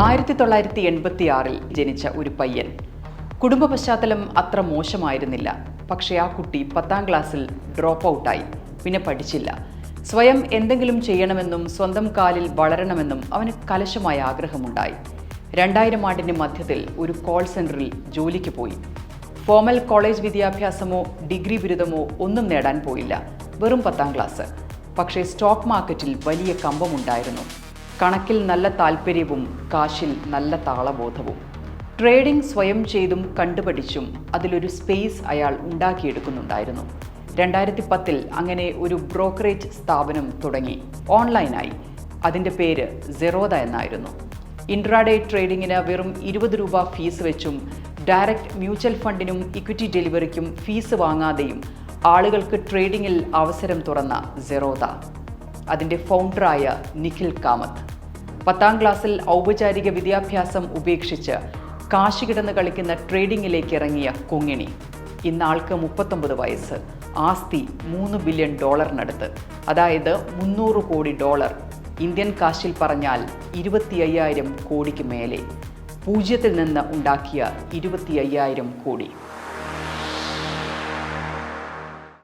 1986 ജനിച്ച ഒരു പയ്യൻ. കുടുംബ പശ്ചാത്തലം അത്ര മോശമായിരുന്നില്ല. പക്ഷേ ആ കുട്ടി 10ാം ക്ലാസ്സിൽ ഡ്രോപ്പ് ഔട്ടായി. പിന്നെ പഠിച്ചില്ല. സ്വയം എന്തെങ്കിലും ചെയ്യണമെന്നും സ്വന്തം കാലിൽ വളരണമെന്നും അവന് കലശമായ ആഗ്രഹമുണ്ടായി. 2000 ആണ്ടിൻ്റെ മധ്യത്തിൽ ഒരു കോൾ സെന്ററിൽ ജോലിക്ക് പോയി. ഫോർമൽ കോളേജ് വിദ്യാഭ്യാസമോ ഡിഗ്രി ബിരുദമോ ഒന്നും നേടാൻ പോയില്ല. വെറും 10ാം ക്ലാസ്. പക്ഷേ സ്റ്റോക്ക് മാർക്കറ്റിൽ വലിയ കമ്പമുണ്ടായിരുന്നു. കണക്കിൽ നല്ല താല്പര്യവും കാശിൽ നല്ല താളബോധവും. ട്രേഡിംഗ് സ്വയം ചെയ്തും കണ്ടുപഠിച്ചും അതിലൊരു സ്പേസ് അയാൾ ഉണ്ടാക്കിയെടുക്കുന്നുണ്ടായിരുന്നു. 2010 അങ്ങനെ ഒരു ബ്രോക്കറേജ് സ്ഥാപനം തുടങ്ങി. ഓൺലൈനായി. അതിൻ്റെ പേര് സെറോദ എന്നായിരുന്നു. ഇൻട്രാഡേ ട്രേഡിങ്ങിന് വെറും 20 രൂപ ഫീസ് വെച്ചും ഡയറക്റ്റ് മ്യൂച്വൽ ഫണ്ടിനും ഇക്വിറ്റി ഡെലിവറിക്കും ഫീസ് വാങ്ങാതെയും ആളുകൾക്ക് ട്രേഡിങ്ങിൽ അവസരം തുറന്ന സെറോദ. അതിൻ്റെ ഫൗണ്ടറായ നിഖിൽ കാമത്ത്. 10ാം ക്ലാസ്സിൽ ഔപചാരിക വിദ്യാഭ്യാസം ഉപേക്ഷിച്ച് കാശ് കിടന്ന് കളിക്കുന്ന ട്രേഡിങ്ങിലേക്ക് ഇറങ്ങിയ കൊങ്ങിണി. ഇന്നാൾക്ക് 39 വയസ്സ്. ആസ്തി $3 ബില്യൺ. അതായത് $300 കോടി. ഇന്ത്യൻ കാശിൽ പറഞ്ഞാൽ 25,000 കോടിക്ക് മേലെ. പൂജ്യത്തിൽ നിന്ന് ഉണ്ടാക്കിയ 25,000 കോടി.